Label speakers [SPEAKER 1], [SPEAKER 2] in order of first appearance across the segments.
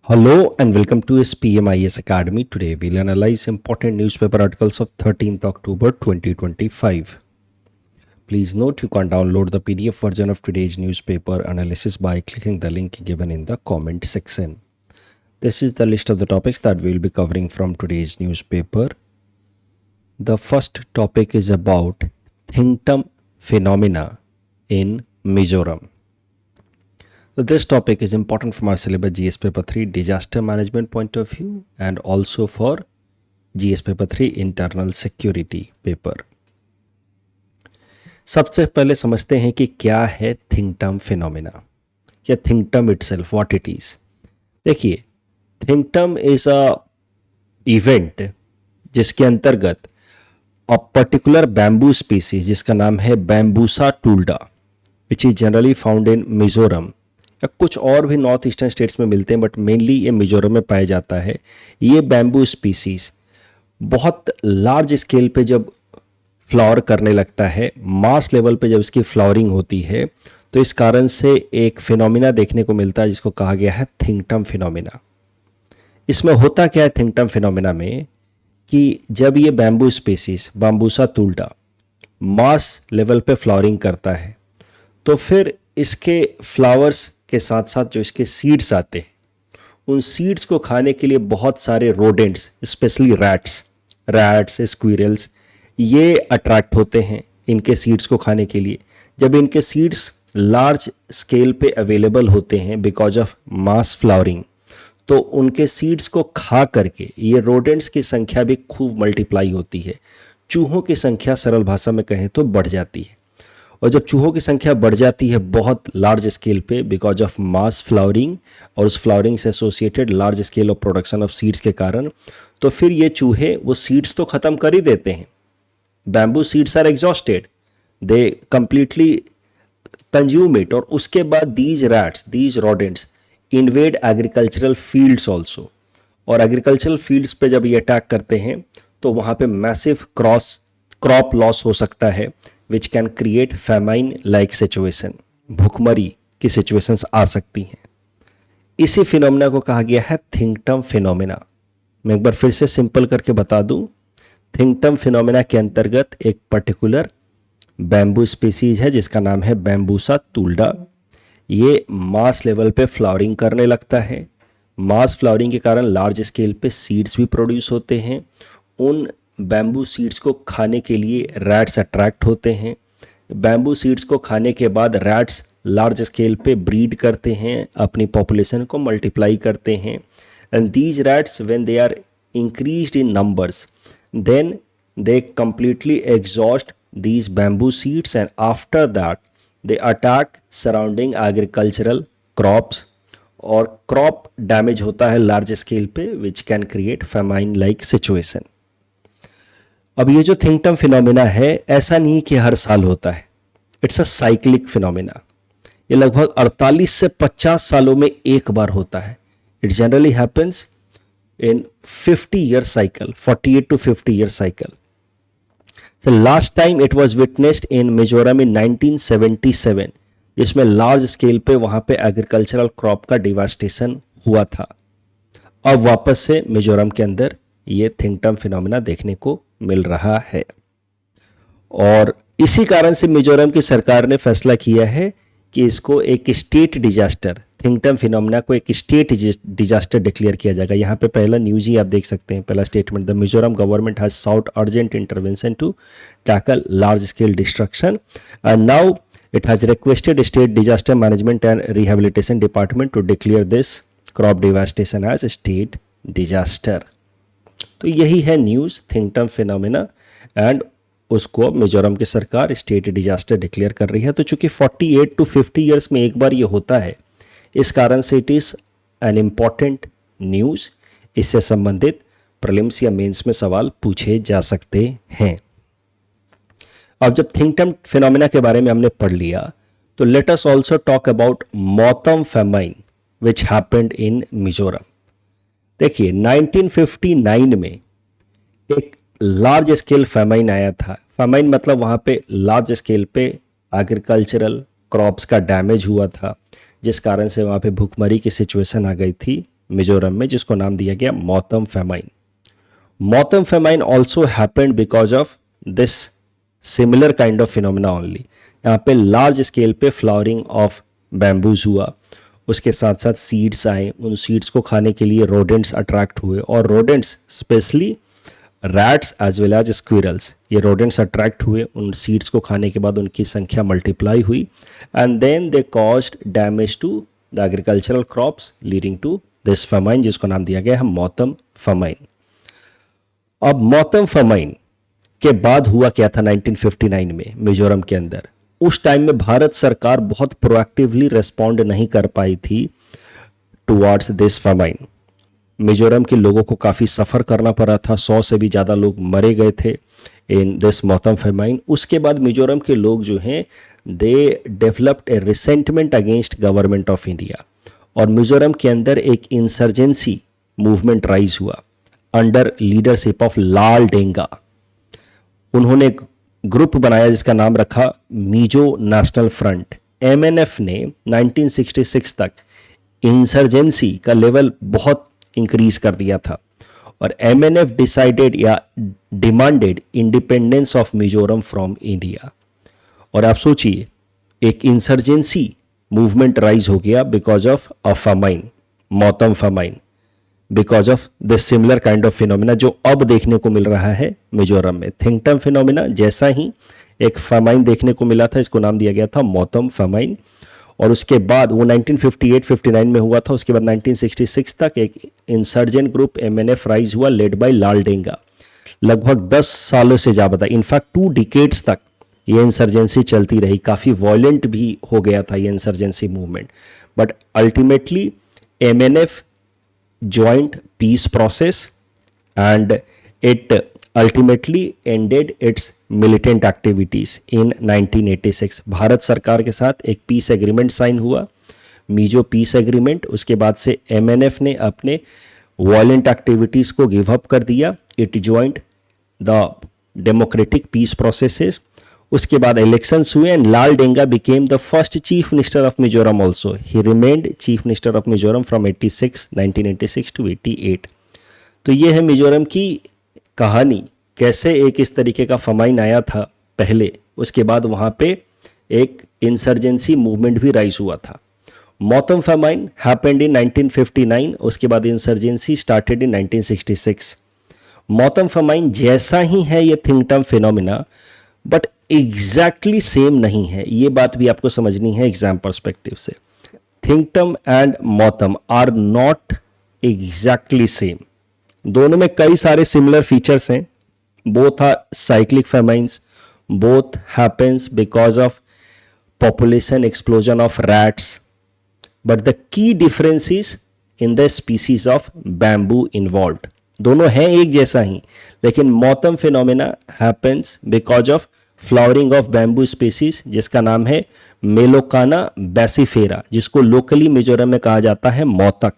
[SPEAKER 1] Hello and welcome to SPMIS Academy. Today we'll analyze important newspaper articles of 13th October 2025. Please note you can download the PDF version of today's newspaper analysis by clicking the link given in the comment section. This is the list of the topics that we'll be covering from today's newspaper. The first topic is about Thingtum phenomena in Mizoram. So this topic is important from our syllabus GS paper 3 disaster management point of view and also for GS paper 3 internal security paper. सबसे पहले समझते हैं कि क्या है Thingtam phenomena या थिंगटम itself what it is. देखिए, थिंगटम is a event जिसके अंतर्गत अ पर्टिकुलर बैम्बू स्पीसीज जिसका नाम है Bambusa tulda which is generally found in Mizoram या कुछ और भी नॉर्थ ईस्टर्न स्टेट्स में मिलते हैं बट मेनली ये मिजोरम में पाया जाता है। ये बैम्बू स्पीसीज बहुत लार्ज स्केल पे जब फ्लावर करने लगता है, मास लेवल पे जब इसकी फ्लावरिंग होती है तो इस कारण से एक फिनोमिना देखने को मिलता है जिसको कहा गया है थिंगटम फिनोमिना। इसमें होता क्या है थिंगटम फिनोमिना में कि जब ये बैम्बू स्पीसीज बाम्बूसा टूल्डा मास लेवल पे फ्लावरिंग करता है तो फिर इसके फ्लावर्स के साथ साथ जो इसके सीड्स आते हैं उन सीड्स को खाने के लिए बहुत सारे रोडेंट्स स्पेशली रैट्स स्क्विरल्स ये अट्रैक्ट होते हैं इनके सीड्स को खाने के लिए। जब इनके सीड्स लार्ज स्केल पे अवेलेबल होते हैं बिकॉज ऑफ मास फ्लावरिंग तो उनके सीड्स को खा करके ये रोडेंट्स की संख्या भी खूब मल्टीप्लाई होती है। चूहों की संख्या सरल भाषा में कहें तो बढ़ जाती है और जब चूहों की संख्या बढ़ जाती है बहुत लार्ज स्केल पे बिकॉज ऑफ मास फ्लावरिंग और उस फ्लावरिंग से associated large scale of production of seeds के कारण तो फिर ये चूहे वो सीड्स तो ख़त्म कर ही देते हैं। Bamboo seeds are exhausted, they completely consume it और उसके बाद these rodents invade agricultural fields also और एग्रीकल्चरल फील्ड्स पे जब ये अटैक करते हैं तो वहाँ पे मैसिव क्रॉप लॉस हो सकता है which can create famine like situation, भूखमरी की सिचुएशंस आ सकती हैं। इसी फिनोमिना को कहा गया है थिंगटम फिनोमिना। मैं एक बार फिर से सिंपल करके बता दूं, थिंगटम फिनोमिना के अंतर्गत एक पर्टिकुलर बैम्बू स्पीसीज है जिसका नाम है बैम्बूसा टूल्डा। ये मास लेवल पे फ्लावरिंग करने लगता है। मास फ्लावरिंग के कारण लार्ज स्केल पे सीड्स भी प्रोड्यूस होते हैं। उन बैम्बू सीड्स को खाने के लिए रैट्स अट्रैक्ट होते हैं। बैम्बू सीड्स को खाने के बाद रैट्स लार्ज स्केल पे ब्रीड करते हैं, अपनी पॉपुलेशन को मल्टीप्लाई करते हैं and these rats when they are increased in numbers then they completely exhaust these bamboo seeds and after that they attack surrounding agricultural crops और क्रॉप डैमेज होता है लार्ज स्केल पे which can create famine like situation. अब ये जो थिंगटम phenomena है ऐसा नहीं कि हर साल होता है, इट्स अ साइक्लिक फिनोमिना। ये लगभग 48 से 50 सालों में एक बार होता है। It generally happens in 50-year cycle, 48 to 50-year cycle. So last time it was witnessed in Mizoram in 1977 जिसमें लार्ज स्केल पे वहाँ पे एग्रीकल्चरल क्रॉप का डिवास्टेशन हुआ था। अब वापस से मिजोरम के अंदर ये थिंगटम फिनोमिना देखने को मिल रहा है और इसी कारण से मिजोरम की सरकार ने फैसला किया है कि इसको एक स्टेट डिजास्टर, थिंगटम फिनोमिना को एक स्टेट डिजास्टर डिक्लेयर किया जाएगा। यहाँ पे पहला न्यूज ही आप देख सकते हैं, पहला statement, the Mizoram government has sought urgent intervention to tackle large scale destruction and now it has requested state disaster management and rehabilitation department to declare this crop devastation as state disaster. तो यही है news थिंगटम phenomena and उसको मिजोरम की सरकार state disaster declare कर रही है। तो चूंकि 48 टू 50 ईयर्स में एक बार ये होता है इस कारण से it is an important news. इससे संबंधित प्रीलिम्स या मेंस में सवाल पूछे जा सकते हैं। अब जब थिंगटम फिनोमिना के बारे में हमने पढ़ लिया तो let us also talk about Mautam famine which happened in Mizoram. देखिए 1959 में एक लार्ज स्केल फेमाइन आया था। फेमाइन मतलब वहाँ पे लार्ज स्केल पे एग्रीकल्चरल क्रॉप्स का डैमेज हुआ था जिस कारण से वहाँ पे भूखमरी की सिचुएशन आ गई थी मिजोरम में, जिसको नाम दिया गया Mautam famine. Mautam famine also happened because of this similar kind of phenomena only. यहाँ पे लार्ज स्केल पे फ्लावरिंग ऑफ बैम्बूज हुआ, उसके साथ साथ सीड्स आए, उन सीड्स को खाने के लिए रोडेंट्स अट्रैक्ट हुए, और rodents specially rats as well as squirrels, ये रोडेंट्स अट्रैक्ट हुए, उन सीड्स को खाने के बाद उनकी संख्या मल्टीप्लाई हुई, and then they caused damage to the agricultural crops leading to this famine, जिसको नाम दिया गया है मौतम फेमाइन। अब मौतम फेमाइन के बाद हुआ क्या था 1959 में मिजोरम के अंदर? उस टाइम में भारत सरकार बहुत प्रोएक्टिवली रिस्पॉन्ड नहीं कर पाई थी टुवर्ड्स दिस फेमाइन। मिजोरम के लोगों को काफ़ी सफ़र करना पड़ा था, 100 से भी ज़्यादा लोग मरे गए थे इन दिस मौतम फेमाइन। उसके बाद मिजोरम के लोग जो हैं they developed A resentment against government of India, और मिजोरम के अंदर एक इंसर्जेंसी मूवमेंट राइज हुआ अंडर लीडरशिप ऑफ लाल डेंगा। उन्होंने एक ग्रुप बनाया जिसका नाम रखा मिजो नेशनल फ्रंट। MNF ने 1966 तक इंसर्जेंसी का लेवल बहुत इंक्रीज कर दिया था, और MNF डिसाइडेड या demanded independence of Mizoram from India. और आप सोचिए, एक इंसर्जेंसी मूवमेंट राइज हो गया because of a famine, Mautam famine, because of the similar kind of phenomena जो अब देखने को मिल रहा है मिजोरम में। थिंगटम फिनोमिना जैसा ही एक फेमाइन देखने को मिला था, इसको नाम दिया गया था मौतम फेमाइन, और उसके बाद वो 1958-59 में हुआ था। उसके बाद 1966 तक एक इंसर्जेंट ग्रुप MNF राइज हुआ लेड बाय लाल डेंगा। लगभग 10 सालों से ज़्यादा, इनफैक्ट 2 डिकेड्स तक ये इंसर्जेंसी चलती रही। काफ़ी वॉयलेंट भी हो गया था ये insurgency movement, but ultimately MNF joined peace process and it ultimately ended its militant activities in 1986। Bharat सरकार के साथ एक पीस एग्रीमेंट साइन हुआ, मीजो पीस एग्रीमेंट। उसके बाद से MNF ने अपने वायलेंट एक्टिविटीज़ को गिव अप कर दिया। It joined the democratic peace processes. उसके बाद इलेक्शंस हुए and Lal Denga became the first chief minister of Mizoram also. He remained chief minister of Mizoram from 1986 to 88। तो ये है मिजोरम की कहानी, कैसे एक इस तरीके का फेमाइन आया था पहले, उसके बाद वहाँ पे एक इंसर्जेंसी मूवमेंट भी राइज हुआ था। मौतम फेमाइन हैपेंड इन 1959, उसके बाद इंसर्जेंसी स्टार्टेड इन 1966। मौतम फेमाइन जैसा ही है ये थिंगटम फिनोमिना, बट एग्जैक्टली सेम नहीं है। ये बात भी आपको समझनी है एग्जाम पर्सपेक्टिव से। Thingtam and Mautam are not exactly same. दोनों में कई सारे सिमिलर फीचर्स हैं। Both are cyclic famines, both happens because of population explosion of rats, but the key difference is in the species of bamboo involved. दोनों हैं एक जैसा ही, लेकिन Mautam phenomena happens because of flowering of bamboo species जिसका नाम है मेलोकाना बैसीफेरा, जिसको लोकली मिजोरम में कहा जाता है मौतक।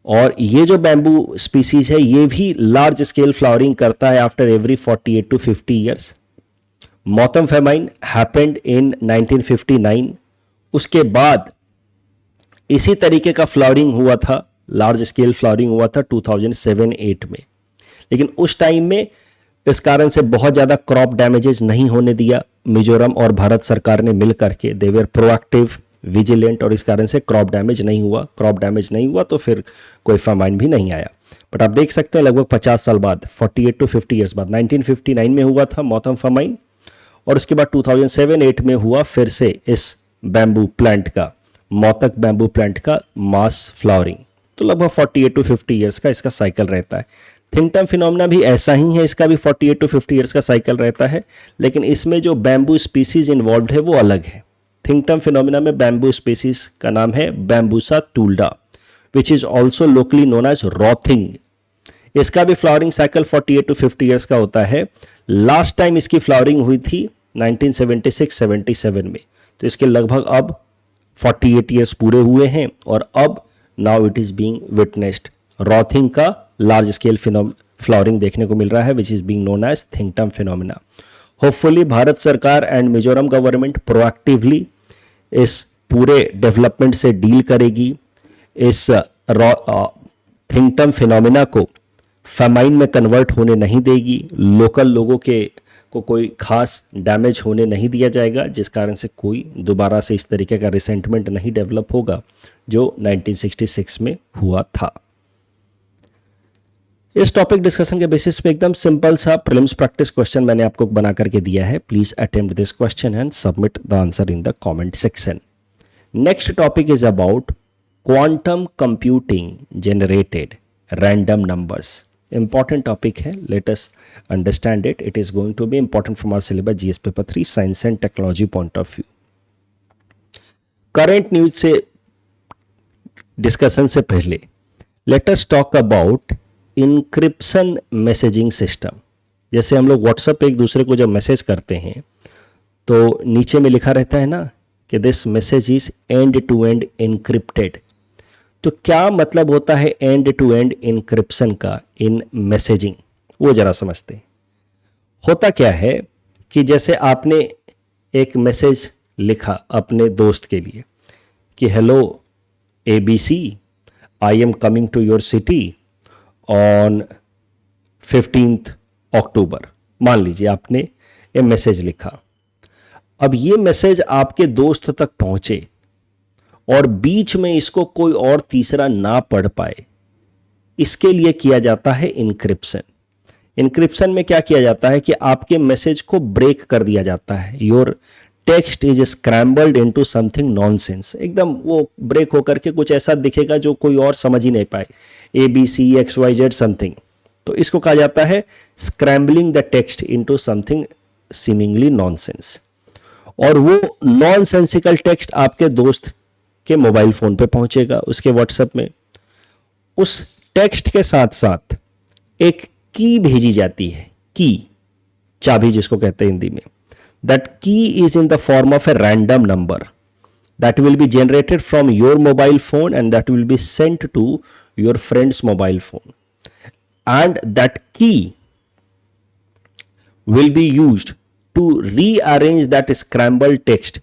[SPEAKER 1] और ये जो बैम्बू स्पीसीज है ये भी लार्ज स्केल फ्लावरिंग करता है after every 48 to 50 years. Mautam famine happened in 1959। उसके बाद इसी तरीके का फ्लावरिंग हुआ था, लार्ज स्केल फ्लावरिंग हुआ था 2007-8 में, लेकिन उस टाइम में इस कारण से बहुत ज़्यादा क्रॉप डैमेजेस नहीं होने दिया मिजोरम और भारत सरकार ने मिल करके। दे वर प्रोएक्टिव, विजिलेंट, और इस कारण से क्रॉप डैमेज नहीं हुआ। क्रॉप डैमेज नहीं हुआ तो फिर कोई फेमाइन भी नहीं आया। बट आप देख सकते हैं लगभग 50 साल बाद, 48 to 50 ईयर्स बाद 1959 में हुआ था मौतम फेमाइन, और उसके बाद 2007-8 में हुआ फिर से इस बैम्बू प्लांट का, मौतक बैम्बू प्लांट का मास फ्लावरिंग। तो लगभग 48 to 50 ईयर्स का इसका साइकिल रहता है। थिंगटम फिनोमिना भी ऐसा ही है, इसका भी 48 to 50 ईयर्स का साइकिल रहता है, लेकिन इसमें जो बैम्बू स्पीसीज इन्वॉल्व है वो अलग है। थिंगटम फिनोमिना में बैम्बू स्पीसीज का नाम है Bambusa tulda, which is also locally known as Rawthing. इसका भी फ्लावरिंग साइकिल 48 to 50 ईयर्स का होता है। लास्ट टाइम इसकी फ्लावरिंग हुई थी 1976-77 में, तो इसके लगभग अब 48 ईयर्स पूरे हुए हैं, और अब now it is being witnessed. Rawthing का लार्ज स्केल फ्लावरिंग देखने को मिल रहा है, which is being known as Thingtam phenomena. Hopefully Bharat सरकार एंड मिजोरम गवर्नमेंट प्रोएक्टिवली इस पूरे डेवलपमेंट से डील करेगी, इस थिंगटम फिनोमिना को फेमाइन में कन्वर्ट होने नहीं देगी, लोकल लोगों के को कोई खास डैमेज होने नहीं दिया जाएगा, जिस कारण से कोई दोबारा से इस तरीके का रिसेंटमेंट नहीं डेवलप होगा जो 1966 में हुआ था। इस टॉपिक डिस्कशन के बेसिस पे एकदम सिंपल सा प्रीलिम्स प्रैक्टिस क्वेश्चन मैंने आपको बना करके दिया है। Please attempt this question and submit the answer in the comment section. Next topic is about quantum computing generated random numbers. Important topic है, let us understand it. It is going to be important from our syllabus GS paper 3 science and technology point of view. Current news से discussion से पहले let us talk about encryption messaging system. जैसे हम लोग WhatsApp पे एक दूसरे को जब मैसेज करते हैं तो नीचे में लिखा रहता है ना कि this message is end to end encrypted. तो क्या मतलब होता है एंड टू एंड इनक्रिप्शन का इन मैसेजिंग, वो जरा समझते हैं। होता क्या है कि जैसे आपने एक मैसेज लिखा अपने दोस्त के लिए कि hello ABC, I am coming to your city on 15th October. मान लीजिए आपने ये मैसेज लिखा। अब ये मैसेज आपके दोस्त तक पहुंचे और बीच में इसको कोई और तीसरा ना पढ़ पाए, इसके लिए किया जाता है इनक्रिप्शन। इनक्रिप्शन में क्या किया जाता है कि आपके मैसेज को ब्रेक कर दिया जाता है। Your text is scrambled into something nonsense. एकदम वो ब्रेक होकर के कुछ ऐसा दिखेगा जो कोई और समझ ही नहीं पाए, ABCXYZ समथिंग। तो इसको कहा जाता है scrambling the text into something seemingly nonsense. और वो नॉनसेंसिकल टेक्स्ट आपके दोस्त के मोबाइल फोन पे पहुंचेगा, उसके व्हाट्सएप में। उस टेक्स्ट के साथ साथ एक की भेजी जाती है, की, चाबी जिसको कहते हैं हिंदी में। That key is in the form of a random number that will be generated from your mobile phone and that will be sent to your friend's mobile phone, and that key will be used to rearrange that scrambled text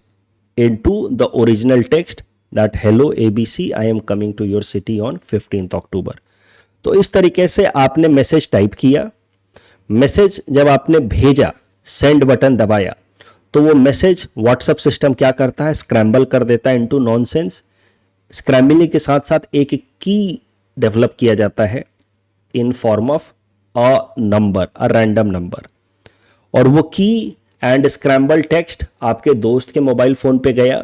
[SPEAKER 1] into the original text that hello ABC, I am coming to your city on 15th October। तो इस तरीके से आपने message type किया। Message जब आपने भेजा, send button दबाया, तो वो मैसेज व्हाट्सएप सिस्टम क्या करता है, स्क्रैम्बल कर देता है इनटू नॉनसेंस। स्क्रैम्बलिंग के साथ साथ एक की डेवलप किया जाता है in form of a number, a random number. और वो की एंड स्क्रैम्बल टेक्स्ट आपके दोस्त के मोबाइल फोन पे गया,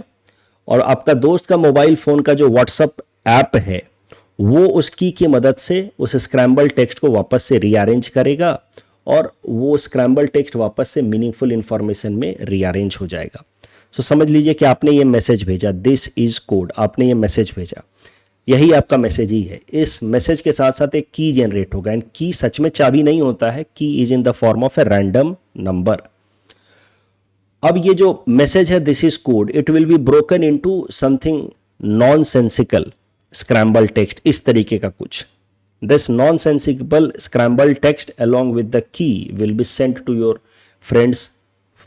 [SPEAKER 1] और आपका दोस्त का मोबाइल फोन का जो व्हाट्सएप ऐप है वो उस की मदद से उस स्क्रैम्बल टेक्स्ट को वापस से रीअरेंज करेगा, और वो स्क्रैम्बल टेक्स्ट वापस से मीनिंगफुल इंफॉर्मेशन में रीअरेंज हो जाएगा। सो समझ लीजिए कि आपने ये मैसेज भेजा, दिस इज कोड, आपने ये मैसेज भेजा, यही आपका मैसेज ही है। इस मैसेज के साथ साथ एक की जनरेट होगा, एंड की सच में चाबी नहीं होता है, की is in the form of a random number. अब ये जो मैसेज है this is code, it will be broken into something nonsensical scramble text, इस तरीके का कुछ। This nonsensical scramble text along with the key will be sent to your friend's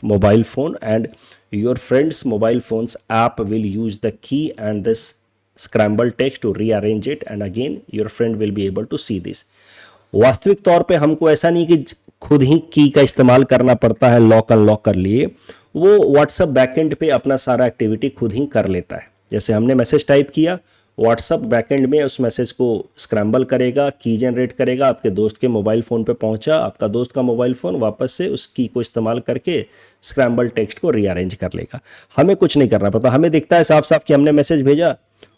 [SPEAKER 1] mobile phone, and your friend's mobile phone's app will use the key and this scrambled text to rearrange it, and again your friend will be able to see this। वास्तविक तौर पे हमको ऐसा नहीं कि खुद ही की का इस्तेमाल करना पड़ता है लॉक अनलॉक कर लिए, वो व्हाट्सएप बैकएंड पे अपना सारा एक्टिविटी खुद ही कर लेता है। जैसे हमने मैसेज टाइप किया, व्हाट्सएप बैकएंड में उस मैसेज को स्क्रैम्बल करेगा, की जनरेट करेगा, आपके दोस्त के मोबाइल फ़ोन पे पहुंचा, आपका दोस्त का मोबाइल फ़ोन वापस से उस की को इस्तेमाल करके स्क्रैम्बल टेक्स्ट को रीअरेंज कर लेगा। हमें कुछ नहीं करना पड़ता, हमें दिखता है साफ साफ कि हमने मैसेज भेजा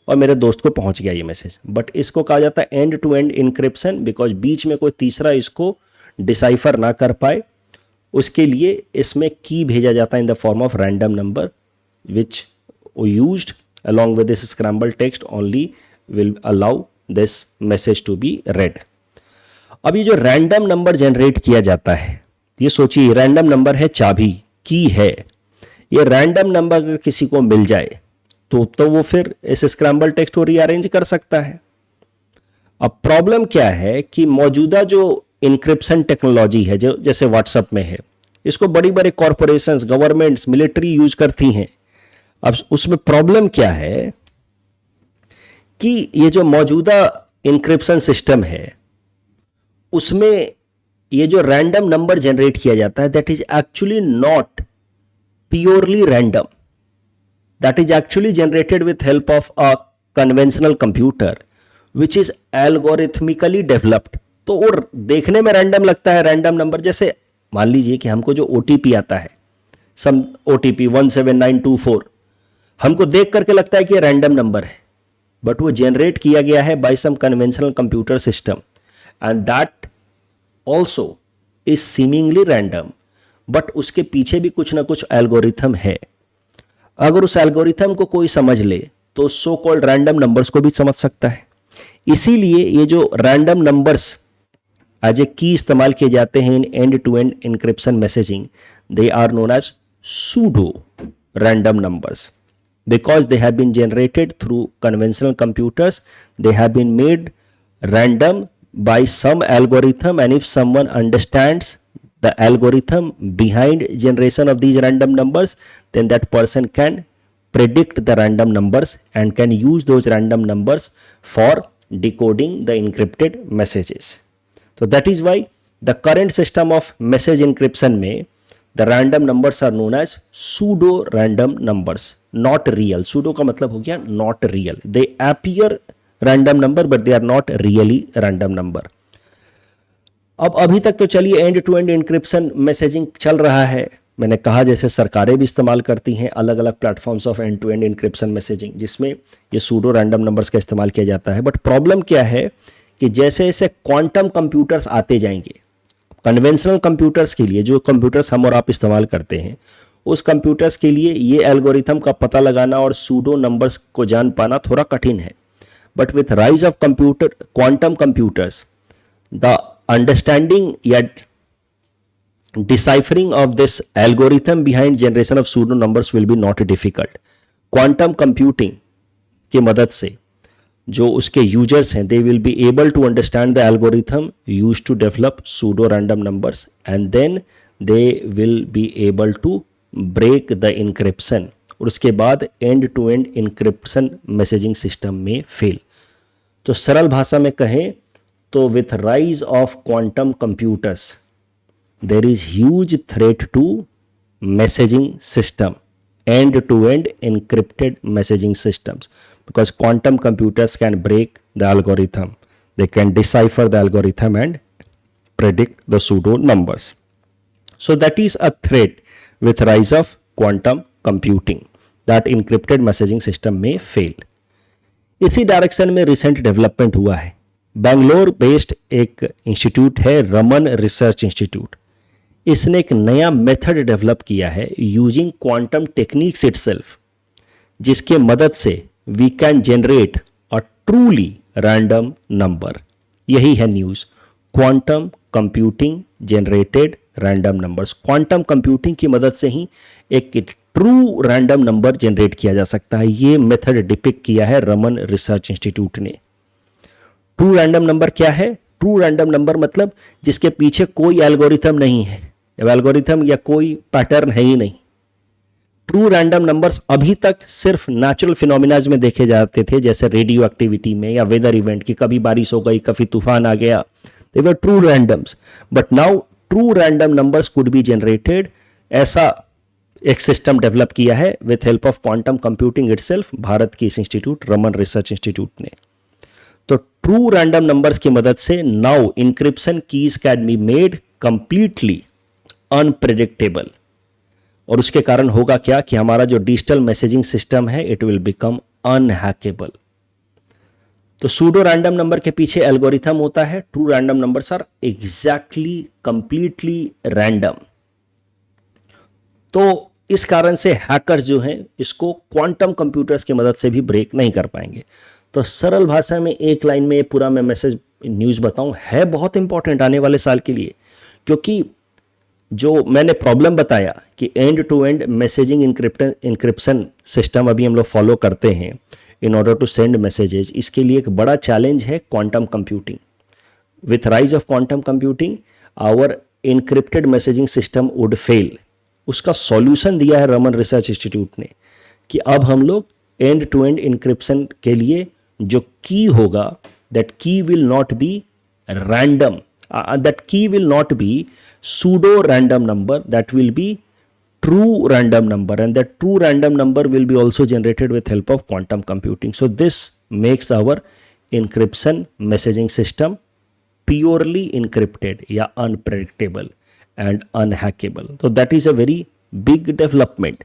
[SPEAKER 1] और मेरे दोस्त को पहुंच गया ये मैसेज। बट इसको कहा जाता है end to end encryption, because बीच में कोई तीसरा इसको डिसाइफर ना कर पाए, उसके लिए इसमें की भेजा जाता है in the form of random number which used along with this scrambled text only will allow this message to be read। अब ये जो रैंडम नंबर जनरेट किया जाता है, ये सोचिए रैंडम नंबर है, चाबी की है, ये रैंडम नंबर अगर किसी को मिल जाए तो वो फिर इस स्क्रैम्बल टेक्स्ट को रीअरेंज कर सकता है। अब प्रॉब्लम क्या है कि मौजूदा जो इंक्रिप्शन टेक्नोलॉजी है, जो जैसे व्हाट्सएप में है, इसको बड़ी बड़े कॉरपोरेशंस, गवर्नमेंट्स, मिलिट्री यूज करती हैं। अब उसमें प्रॉब्लम क्या है कि ये जो मौजूदा इंक्रिप्शन सिस्टम है उसमें ये जो रैंडम नंबर जनरेट किया जाता है that is actually not purely random, that is actually generated with help of a conventional computer which is algorithmically developed. तो वो देखने में रैंडम लगता है, रैंडम नंबर। जैसे मान लीजिए कि हमको जो ओटीपी आता है, सम ओटीपी 17924, हमको देख करके लगता है कि ये रैंडम नंबर है, बट वो जनरेट किया गया है by some conventional computer system and that also is seemingly random, but उसके पीछे भी कुछ ना कुछ एल्गोरिथम है। अगर उस एल्गोरिथम को कोई समझ ले तो सो कॉल्ड रैंडम नंबर्स को भी समझ सकता है। इसीलिए ये जो रैंडम नंबर्स एज ए की इस्तेमाल किए जाते हैं in end to end encryption messaging, they are known as pseudo random numbers because they have been generated through conventional computers. They have been made random by some algorithm, and if someone understands the algorithm behind generation of these random numbers, then that person can predict the random numbers and can use those random numbers for decoding the encrypted messages. So that is why the current system of message encryption में the random numbers are known as pseudo random numbers, not real. Pseudo का मतलब हो गया not real. They appear random number but they are not really random number. अब अभी तक तो चलिए end to end encryption messaging चल रहा है। मैंने कहा जैसे सरकारें भी इस्तेमाल करती हैं अलग अलग platforms of end to end encryption messaging, जिसमें ये सूडो रैंडम नंबर्स का इस्तेमाल किया जाता है। बट प्रॉब्लम क्या है कि जैसे जैसे क्वांटम कंप्यूटर्स आते जाएंगे, कन्वेंशनल कंप्यूटर्स के लिए, जो कंप्यूटर्स हम और आप इस्तेमाल करते हैं, उस कंप्यूटर्स के लिए ये एल्गोरिथम का पता लगाना और सूडो नंबर्स को जान पाना थोड़ा कठिन है। But with rise of computer quantum computers, the understanding या deciphering of this algorithm behind generation of pseudo numbers will be not difficult. Quantum computing की मदद से जो उसके यूजर्स हैं, they will be able to understand the algorithm use to develop pseudo random numbers and then they will be able to break the encryption, और उसके बाद end to end encryption messaging system में fail. तो सरल भाषा में कहें तो with rise of quantum computers there is huge threat to messaging system, end to end encrypted messaging systems, because quantum computers can break the algorithm, they can decipher the algorithm and predict the pseudo numbers. So that is a threat with rise of quantum computing, that encrypted messaging system may fail. इसी direction में recent development हुआ है। Bangalore based एक institute है, Raman research institute. इसने एक नया method develop किया है यूजिंग क्वांटम टेक्निक्स इटसेल्फ, जिसके मदद से we can generate a truly random number. यही है news, quantum computing generated random numbers. Quantum computing की मदद से ही एक ट्रू रैंडम नंबर जनरेट किया जा सकता है। ये मेथड डिपिक्ट किया है रमन रिसर्च इंस्टीट्यूट ने। ट्रू रैंडम नंबर क्या है? ट्रू रैंडम नंबर मतलब जिसके पीछे कोई एल्गोरिथम नहीं है, एल्गोरिथम या कोई पैटर्न है ही नहीं। ट्रू रैंडम नंबर्स अभी तक सिर्फ नेचुरल फिनोमिनाज में देखे जाते थे, जैसे रेडियो एक्टिविटी में या वेदर इवेंट की, कभी बारिश हो गई, कभी तूफान आ गया, they were true randoms. But now true random numbers could be generated. ऐसा एक सिस्टम डेवलप किया है with help of quantum computing itself, Bharat की इस इंस्टीट्यूट रमन रिसर्च इंस्टीट्यूट ने। तो ट्रू रैंडम नंबर्स की मदद से now encryption keys can be made completely unpredictable, और उसके कारण होगा क्या कि हमारा जो डिजिटल मैसेजिंग सिस्टम है इट विल बिकम अनहैकेबल। तो सूडो रैंडम नंबर के पीछे एल्गोरिथम होता है, true random numbers are exactly completely random. तो इस कारण से हैकर्स जो हैं इसको क्वांटम कंप्यूटर्स की मदद से भी ब्रेक नहीं कर पाएंगे। तो सरल भाषा में एक लाइन में पूरा मैं मैसेज न्यूज़ बताऊं, है बहुत इंपॉर्टेंट आने वाले साल के लिए, क्योंकि जो मैंने प्रॉब्लम बताया कि end to end messaging encryption system अभी हम लोग फॉलो करते हैं in order to send messages, इसके लिए एक बड़ा चैलेंज है quantum computing. With rise of quantum computing our encrypted messaging system would fail. उसका सॉल्यूशन दिया है रमन रिसर्च इंस्टीट्यूट ने कि अब हम लोग एंड टू एंड इंक्रिप्शन के लिए जो की होगा that key will not be random, that key will not be pseudo random number, that will be true random number, and that true random number will be also generated with help of quantum computing. So this makes our encryption messaging system purely encrypted या unpredictable and unhackable. So that is a very big development.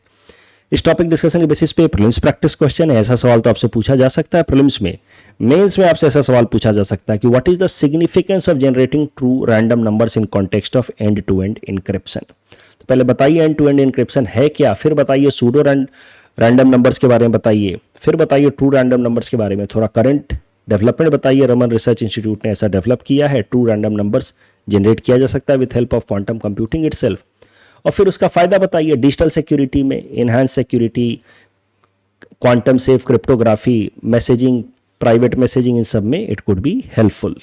[SPEAKER 1] इस topic discussion के basis पे prelims practice question है, ऐसा सवाल तो आपसे पूछा जा सकता है प्रीलिम्स में, मेंस में आपसे ऐसा सवाल पूछा जा सकता है कि what is the significance of generating true random numbers in context of end to end encryption. तो पहले बताइए एंड टू एंड इनक्रिप्शन है क्या, फिर बताइए सूडो रैंडम नंबर्स के बारे में बताइए, फिर बताइए ट्रू रैंडम नंबर्स के बारे में, थोड़ा करंट डेवलपमेंट बताइए। रमन रिसर्च इंस्टीट्यूट ने ऐसा डेवलप किया है, ट्रू रैंडम नंबर्स जनरेट किया जा सकता है with help of quantum computing itself. और फिर उसका फायदा बताइए डिजिटल सिक्योरिटी में, enhance security, quantum safe cryptography, messaging, private messaging, इन सब में it could be helpful.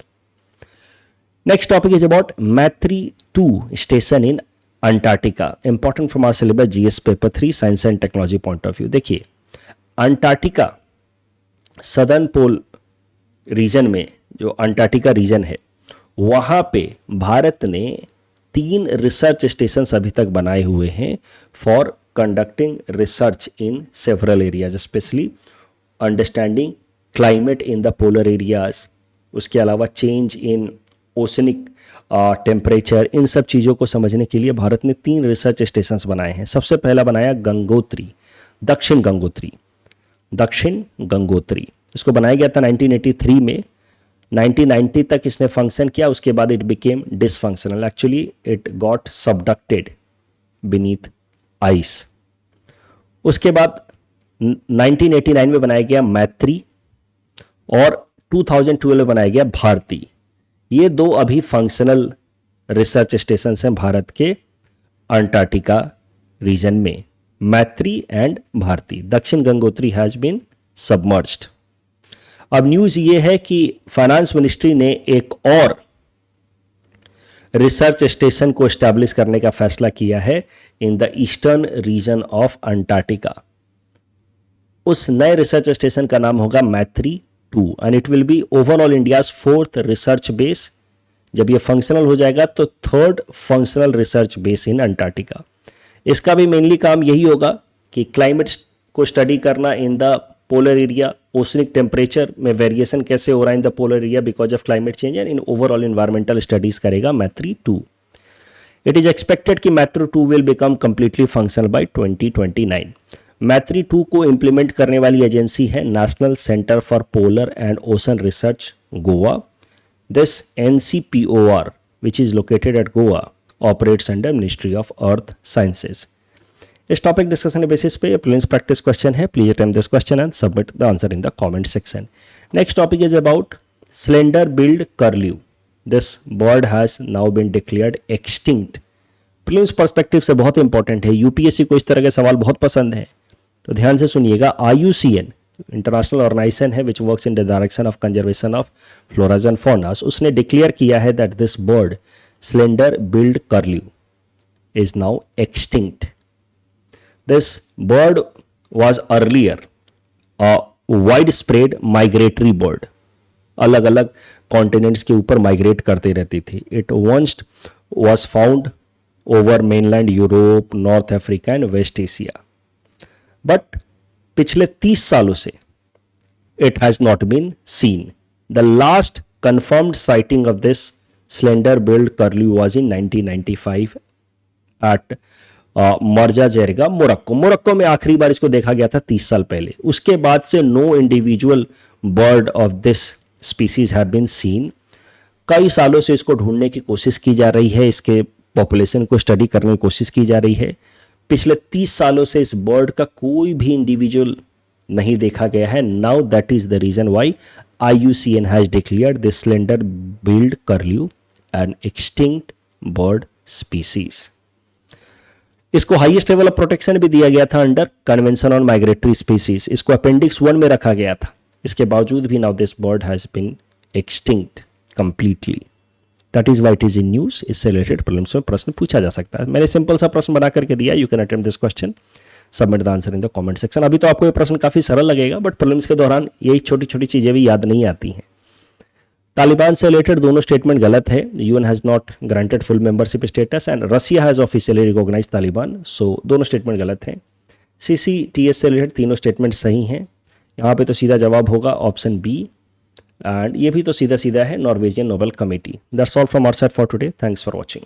[SPEAKER 1] Next topic is about Maitri 2 station in Antarctica, important from our syllabus GS paper 3 science and technology point of view. देखिए Antarctica southern pole region में, जो Antarctica reason है वहां पे भारत ने 3 रिसर्च स्टेशन अभी तक बनाए हुए हैं for conducting research in several areas, specially understanding climate in the polar areas, उसके अलावा चेंज इन ओशनिक टेम्परेचर, इन सब चीज़ों को समझने के लिए भारत ने 3 रिसर्च स्टेशंस बनाए हैं। सबसे पहला बनाया गंगोत्री, दक्षिण गंगोत्री, इसको बनाया गया था 1983 में, 1990 तक इसने फंक्शन किया, उसके बाद it became dysfunctional, actually it got subducted beneath ice. उसके बाद 1989 में बनाया गया मैत्री और 2012 में बनाया गया भारती। ये 2 अभी फंक्शनल रिसर्च स्टेशन हैं भारत के अंटार्कटिका रीजन में, मैत्री एंड भारती। दक्षिण गंगोत्री हैज बीन सबमर्ज्ड। अब न्यूज ये है कि फाइनेंस मिनिस्ट्री ने एक और रिसर्च स्टेशन को एस्टैब्लिश करने का फैसला किया है in the eastern region of Antarctica. उस नए रिसर्च स्टेशन का नाम होगा मैत्री 2 and it will be overall India's 4th research base. जब ये फंक्शनल हो जाएगा तो 3rd functional research base in Antarctica. इसका भी मेनली काम यही होगा कि क्लाइमेट को स्टडी करना in the polar area, oceanic temperature में वेरिएशन कैसे हो रहा है in the polar area because of climate change, and in overall environmental studies करेगा मैत्री 2। इट इज एक्सपेक्टेड कि Maitri 2 will become completely functional by 2029। Maitri 2 को इंप्लीमेंट करने वाली एजेंसी है national centre for polar and ocean research Goa. This NCPOR which is located at Goa operates under Ministry of Earth Sciences। इस topic discussion के basis पे prelims practice question है, please attempt this question and submit the answer in the comment section. Next topic is about slender billed curlew, this bird has now been declared extinct. Prelims perspective से बहुत important है, UPSC को इस तरह के सवाल बहुत पसंद है, तो ध्यान से सुनिएगा। IUCN इंटरनेशनल ऑर्गेनाइजेशन है which works in the direction of conservation of floras and faunas, उसने डिक्लेयर किया है that this bird slender billed curlew is now extinct. This bird was earlier a widespread migratory bird, अलग अलग continents के ऊपर migrate करते रहती थी। It once was found over mainland Europe, North Africa and West Asia, but पिछले 30 सालों से it has not been seen. The last confirmed sighting of this slender billed curlew was in 1995 at मर्जा जेरगा, Morocco में आखिरी बार इसको देखा गया था 30 साल पहले। उसके बाद से no individual bird of this species have been seen. कई सालों से इसको ढूंढने की कोशिश की जा रही है, इसके पॉपुलेशन को स्टडी करने की कोशिश की जा रही है। पिछले 30 सालों से इस बर्ड का कोई भी इंडिविजुअल नहीं देखा गया है। Now that is the reason why IUCN has declared this slender billed curlew an extinct bird species. इसको हाईएस्ट लेवल ऑफ प्रोटेक्शन भी दिया गया था under convention on migratory species, इसको अपेंडिक्स 1 में रखा गया था। इसके बावजूद भी now this bird has been extinct completely, that is why it is in news. इससे रिलेटेड प्रॉब्लम्स में प्रश्न पूछा जा सकता है। मैंने सिंपल सा प्रश्न बना करके दिया, you can attempt this question. Submit the answer in the comment section. अभी तो आपको ये प्रश्न काफ़ी सरल लगेगा, बट प्रीलिम्स के दौरान यही छोटी छोटी चीज़ें भी याद नहीं आती हैं। तालिबान से रिलेटेड दोनों स्टेटमेंट गलत है। UN has not granted full membership status and Russia has officially recognise Taliban, so दोनों स्टेटमेंट गलत हैं। CCTS से रिलेटेड तीनों स्टेटमेंट सही हैं। यहाँ पे तो सीधा जवाब होगा ऑप्शन बी, एंड ये भी तो सीधा सीधा है, Norwegian Nobel Committee. That's all from our side for today, thanks for watching.